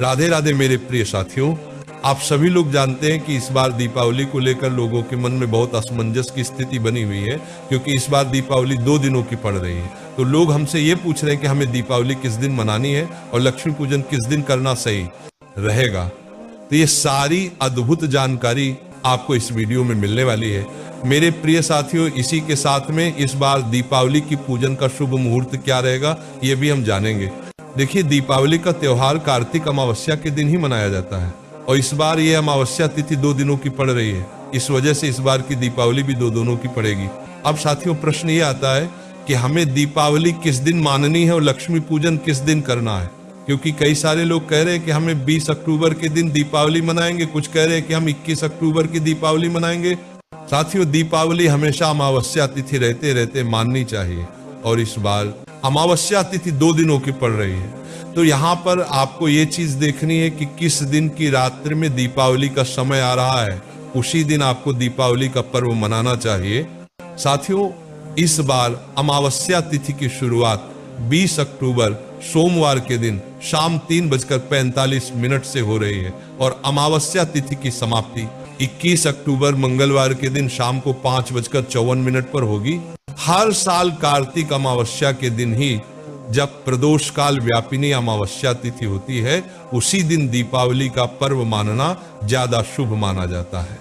राधे राधे मेरे प्रिय साथियों, आप सभी लोग जानते हैं कि इस बार दीपावली को लेकर लोगों के मन में बहुत असमंजस की स्थिति बनी हुई है, क्योंकि इस बार दीपावली 2 दिनों की पड़ रही है। तो लोग हमसे ये पूछ रहे हैं कि हमें दीपावली किस दिन मनानी है और लक्ष्मी पूजन किस दिन करना सही रहेगा। तो ये सारी अद्भुत जानकारी आपको इस वीडियो में मिलने वाली है मेरे प्रिय साथियों। इसी के साथ में इस बार दीपावली की पूजन का शुभ मुहूर्त क्या रहेगा ये भी हम जानेंगे। देखिए, दीपावली का त्योहार कार्तिक अमावस्या के दिन ही मनाया जाता है और इस बार ये अमावस्या तिथि 2 दिनों की पड़ रही है। इस वजह से इस बार की दीपावली भी 2 दिनों की पड़ेगी। अब साथियों, प्रश्न ये आता है कि हमें दीपावली किस दिन माननी है और लक्ष्मी पूजन किस दिन करना है, क्योंकि कई सारे लोग कह रहे हैं कि हमें 20 अक्टूबर के दिन दीपावली मनाएंगे, कुछ कह रहे हैं कि हम 21 अक्टूबर की दीपावली मनाएंगे। साथियों, दीपावली हमेशा अमावस्या तिथि रहते रहते माननी चाहिए और इस बार अमावस्या तिथि 2 दिनों की पड़ रही है। तो यहाँ पर आपको ये चीज देखनी है कि किस दिन की रात्रि में दीपावली का समय आ रहा है, उसी दिन आपको दीपावली का पर्व मनाना चाहिए। साथियों, इस बार अमावस्या तिथि की शुरुआत 20 अक्टूबर सोमवार के दिन शाम 3:45 से हो रही है और अमावस्या तिथि की समाप्ति 21 अक्टूबर मंगलवार के दिन शाम को 5:54 पर होगी। हर साल कार्तिक अमावस्या के दिन ही जब प्रदोष काल व्यापिनी अमावस्या तिथि होती है, उसी दिन दीपावली का पर्व मानना ज्यादा शुभ माना जाता है।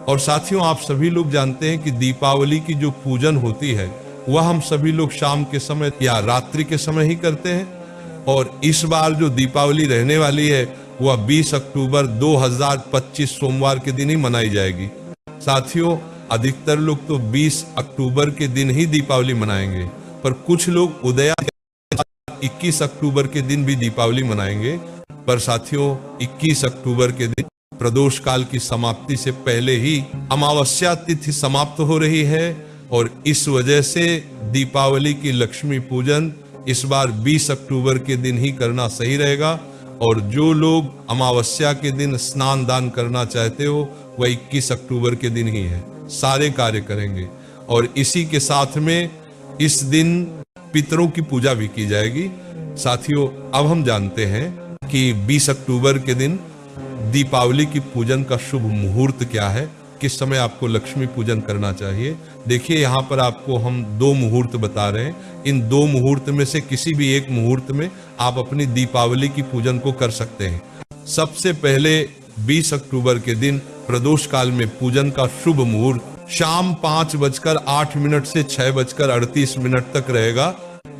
और साथियों, आप सभी लोग जानते हैं कि दीपावली की जो पूजन होती है वह हम सभी लोग शाम के समय या रात्रि के समय ही करते हैं और इस बार जो दीपावली रहने वाली है वह 20 अक्टूबर 2025 सोमवार के दिन ही मनाई जाएगी। साथियों, अधिकतर लोग तो 20 अक्टूबर के दिन ही दीपावली मनाएंगे, पर कुछ लोग उदया 21 अक्टूबर के दिन भी दीपावली मनाएंगे। पर साथियों, 21 अक्टूबर के दिन प्रदोष काल की समाप्ति से पहले ही अमावस्या तिथि समाप्त हो रही है और इस वजह से दीपावली की लक्ष्मी पूजन इस बार 20 अक्टूबर के दिन ही करना सही रहेगा। और जो लोग अमावस्या के दिन स्नान दान करना चाहते हो वह 21 अक्टूबर के दिन ही है, सारे कार्य करेंगे। और इसी के साथ में इस दिन पितरों की पूजा भी की जाएगी। साथियों, अब हम जानते हैं कि 20 अक्टूबर के दिन दीपावली की पूजन का शुभ मुहूर्त क्या है, किस समय आपको लक्ष्मी पूजन करना चाहिए। देखिए, यहाँ पर आपको हम 2 मुहूर्त बता रहे हैं। इन 2 मुहूर्त में से किसी भी एक मुहूर्त में आप अपनी दीपावली की पूजन को कर सकते हैं। सबसे पहले 20 अक्टूबर के दिन प्रदोष काल में पूजन का शुभ मुहूर्त शाम 5:08 से 6:38 तक रहेगा।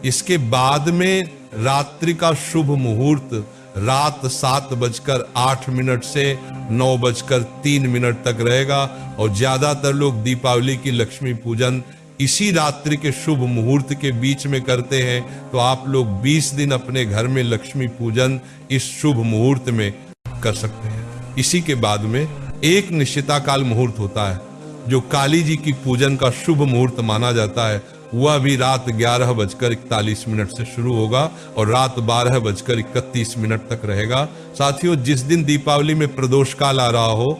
इसके बाद में रात्रि का शुभ मुहूर्त रात 7:08 से 9:03 तक रहेगा और ज्यादातर लोग दीपावली की लक्ष्मी पूजन इसी रात्रि के शुभ मुहूर्त के बीच में करते हैं। तो आप लोग 20 दिन अपने घर में लक्ष्मी पूजन इस शुभ मुहूर्त में कर सकते हैं। इसी के बाद में एक निश्चिता काल मुहूर्त होता है जो काली जी की पूजन का शुभ मुहूर्त माना जाता है। वह भी रात 11:41 से शुरू होगा और रात 12:31 तक रहेगा। साथियों, जिस दिन दीपावली में प्रदोष काल आ रहा हो,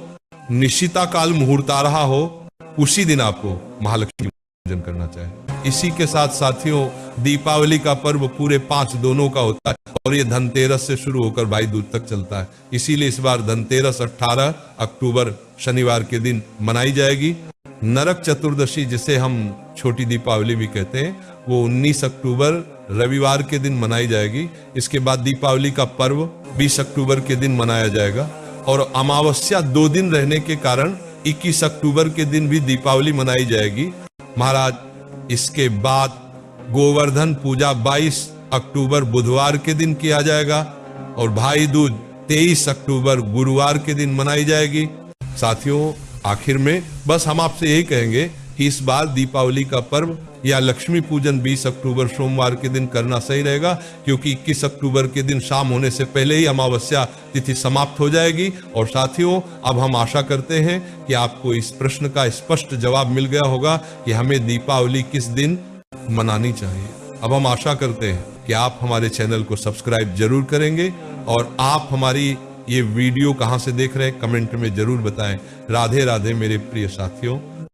निशिता काल मुहूर्त आ रहा हो, उसी दिन आपको महालक्ष्मी पूजन करना चाहिए। इसी के साथ साथियों, दीपावली का पर्व पूरे 5 दोनों का होता है और ये धनतेरस से शुरू होकर भाई दूज तक चलता है। इसीलिए इस बार धनतेरस 18 अक्टूबर शनिवार के दिन मनाई जाएगी। नरक चतुर्दशी, जिसे हम छोटी दीपावली भी कहते हैं, वो 19 अक्टूबर रविवार के दिन मनाई जाएगी। इसके बाद दीपावली का पर्व 20 अक्टूबर के दिन मनाया जाएगा और अमावस्या 2 दिन रहने के कारण 21 अक्टूबर के दिन भी दीपावली मनाई जाएगी महाराज। इसके बाद गोवर्धन पूजा 22 अक्टूबर बुधवार के दिन किया जाएगा और भाई दूज 23 अक्टूबर गुरुवार के दिन मनाई जाएगी। साथियों, आखिर में बस हम आपसे यही कहेंगे कि इस बार दीपावली का पर्व या लक्ष्मी पूजन 20 अक्टूबर सोमवार के दिन करना सही रहेगा, क्योंकि 21 अक्टूबर के दिन शाम होने से पहले ही अमावस्या तिथि समाप्त हो जाएगी। और साथियों, अब हम आशा करते हैं कि आपको इस प्रश्न का स्पष्ट जवाब मिल गया होगा कि हमें दीपावली किस दिन मनानी चाहिए। अब हम आशा करते हैं कि आप हमारे चैनल को सब्सक्राइब जरूर करेंगे और आप हमारी ये वीडियो कहां से देख रहे हैं कमेंट में जरूर बताएं। राधे राधे मेरे प्रिय साथियों।